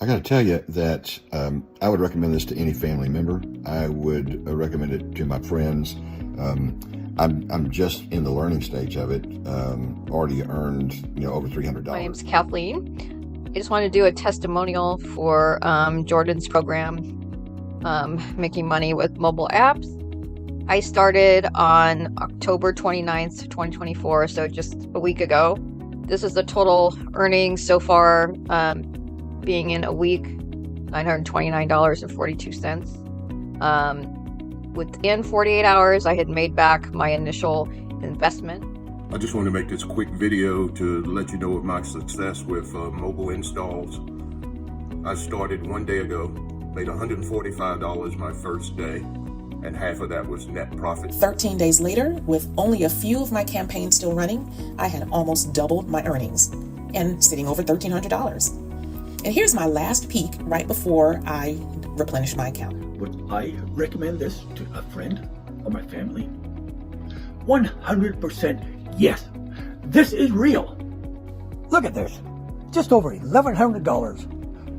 I got to tell you that I would recommend this to any family member. I would recommend it to my friends. I'm just in the learning stage of it. Already earned over $300. My name's Kathleen. I just want to do a testimonial for Jordan's program, Making Money with Mobile Apps. I started on October 29th, 2024, so just a week ago. This is the total earnings so far, being in a week, $929.42. Within 48 hours, I had made back my initial investment. I just want to make this quick video to let you know of my success with mobile installs. I started 1 day ago, made $145 my first day, and half of that was net profit. 13 days later, with only a few of my campaigns still running, I had almost doubled my earnings and sitting over $1,300. And here's my last peak right before I replenished my account. Would I recommend this to a friend or my family? 100% yes. This is real. Look at this. Just over $1,100.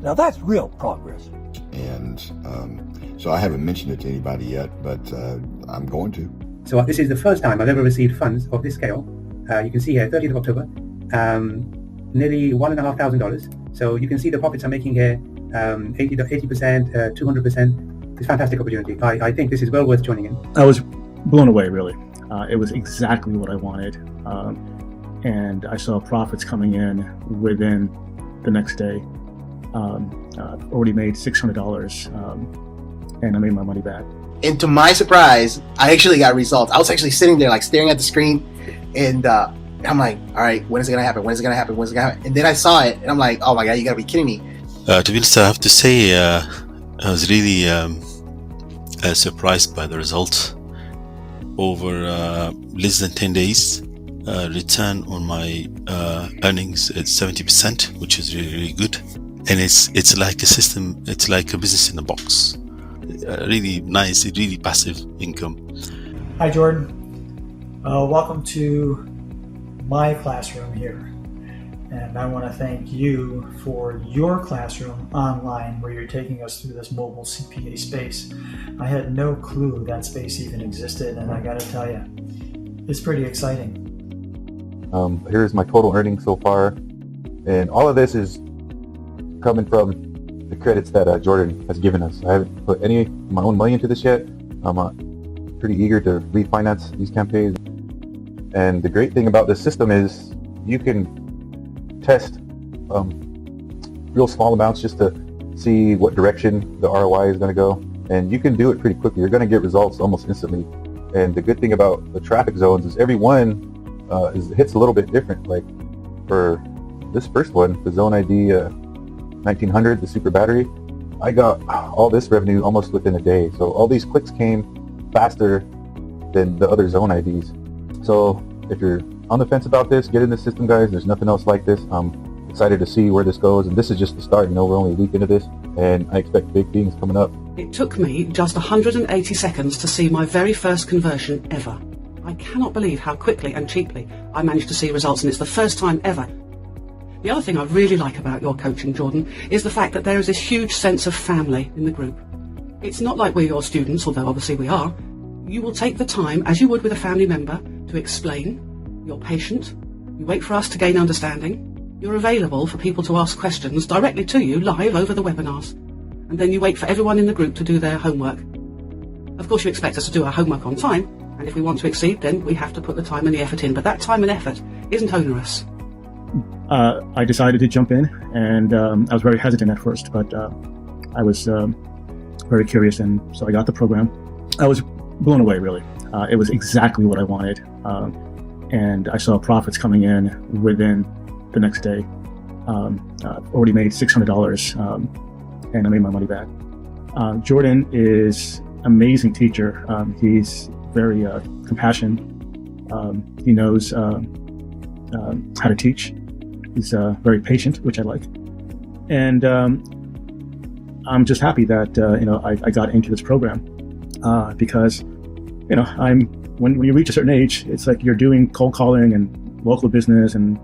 Now that's real progress. And so I haven't mentioned it to anybody yet, but I'm going to. So this is the first time I've ever received funds of this scale. You can see here, 30th of October, nearly $1,500. So you can see the profits I'm making here, 80%, 200%. It's a fantastic opportunity. I think this is well worth joining in. I was blown away, really. It was exactly what I wanted. And I saw profits coming in within the next day. Already made $600, and I made my money back. And to my surprise, I actually got results. I was actually sitting there like staring at the screen, and I'm like, all right, when is it gonna happen? When is it gonna happen? When is it gonna happen? And then I saw it, and I'm like, oh my God, you gotta be kidding me. To be honest, I have to say, I was really surprised by the results. Over less than 10 days, return on my earnings at 70%, which is really, really good. And it's like a system, it's like a business in a box. Really nice, really passive income. Hi Jordan, welcome to my classroom here. And I want to thank you for your classroom online where you're taking us through this mobile CPA space. I had no clue that space even existed, and I got to tell you, it's pretty exciting. Here's my total earnings so far, and all of this is coming from the credits that Jordan has given us. I haven't put any of my own money into this yet. I'm pretty eager to refinance these campaigns. And the great thing about this system is you can test real small amounts just to see what direction the ROI is going to go. And you can do it pretty quickly. You're going to get results almost instantly. And the good thing about the traffic zones is every one hits a little bit different. Like for this first one, the zone ID 1900, the super battery, I got all this revenue almost within a day. So all these clicks came faster than the other zone IDs. So if you're on the fence about this, get in the system, guys. There's nothing else like this. I'm excited to see where this goes, and this is just the start. We're only a week into this, and I expect big things coming up. It took me just 180 seconds to see my very first conversion ever. I cannot believe how quickly and cheaply I managed to see results, and it's the first time ever. The other thing I really like about your coaching, Jordan, is the fact that there is this huge sense of family in the group. It's not like we're your students, although obviously we are. You will take the time, as you would with a family member, to explain. You're patient. You wait for us to gain understanding. You're available for people to ask questions directly to you live over the webinars. And then you wait for everyone in the group to do their homework. Of course, you expect us to do our homework on time, and if we want to exceed, then we have to put the time and the effort in. But that time and effort isn't onerous. I decided to jump in, and I was very hesitant at first, but I was very curious, and so I got the program. I was blown away, really. It was exactly what I wanted, and I saw profits coming in within the next day. Already made $600, and I made my money back. Jordan is an amazing teacher. He's very compassionate. He knows how to teach. He's very patient, which I like. And I'm just happy that I got into this program because when you reach a certain age, it's like you're doing cold calling and local business, and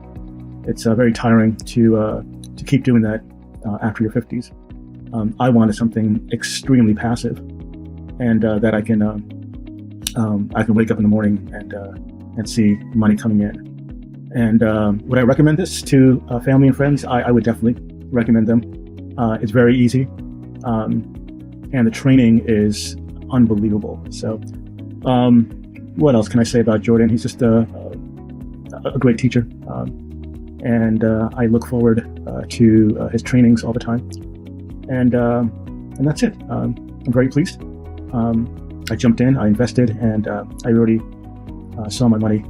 it's very tiring to keep doing that after your 50s. I wanted something extremely passive, and that I can wake up in the morning and see money coming in. And would I recommend this to family and friends? I would definitely recommend them. It's very easy, and the training is unbelievable. So, what else can I say about Jordan? He's just a great teacher, and I look forward to his trainings all the time. And that's it. I'm very pleased. I jumped in, I invested, and I already saw my money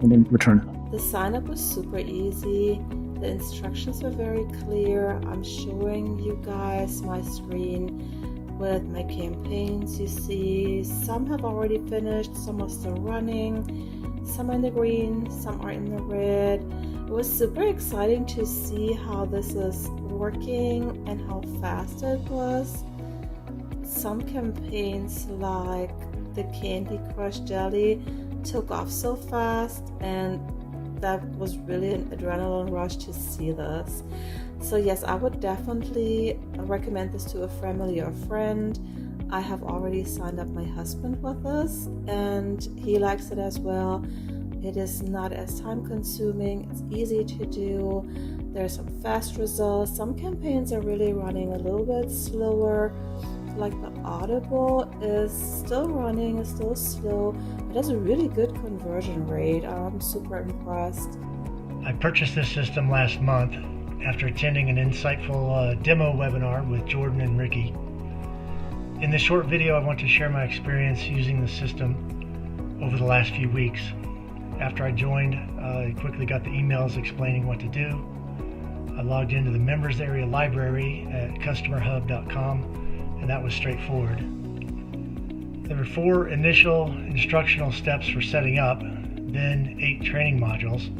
in return. The sign up was super easy. The instructions were very clear. I'm showing you guys my screen with my campaigns. You see, some have already finished, some are still running, some are in the green, some are in the red. It was super exciting to see how this is working and how fast it was. Some campaigns, like the Candy Crush Jelly, took off so fast, and that was really an adrenaline rush to see this. So yes, I would definitely recommend this to a family or friend. I have already signed up my husband with this, and he likes it as well. It is not as time consuming, it's easy to do. There's some fast results. Some campaigns are really running a little bit slower. Like the Audible is still running, is still slow, but has a really good conversion rate. I'm super impressed. I purchased this system last month after attending an insightful demo webinar with Jordan and Ricky. In this short video, I want to share my experience using the system over the last few weeks. After I joined, I quickly got the emails explaining what to do. I logged into the members area library at customerhub.com, and that was straightforward. There were 4 initial instructional steps for setting up, then 8 training modules.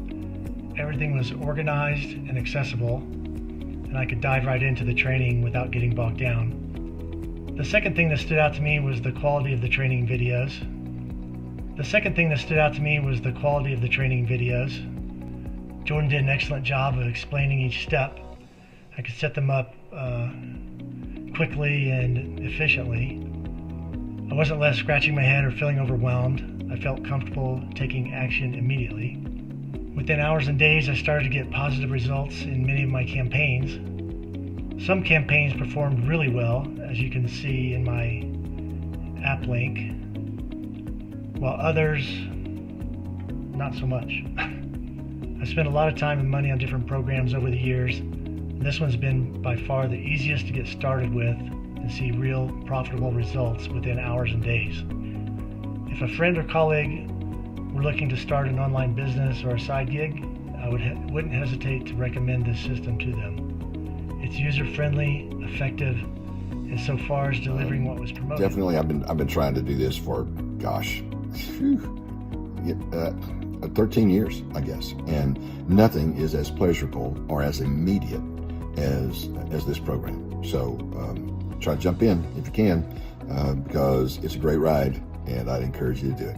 Everything was organized and accessible, and I could dive right into the training without getting bogged down. The second thing that stood out to me was the quality of the training videos. Jordan did an excellent job of explaining each step. I could set them up quickly and efficiently. I wasn't left scratching my head or feeling overwhelmed. I felt comfortable taking action immediately. Within hours and days, I started to get positive results in many of my campaigns. Some campaigns performed really well, as you can see in my app link, while others, not so much. I spent a lot of time and money on different programs over the years, and this one's been by far the easiest to get started with and see real profitable results within hours and days. If a friend or colleague were looking to start an online business or a side gig, I wouldn't hesitate to recommend this system to them. It's user-friendly, effective, and so far as delivering what was promoted. Definitely, I've been trying to do this for, 13 years, I guess, and nothing is as pleasurable or as immediate as this program. So try to jump in if you can, because it's a great ride, and I'd encourage you to do it.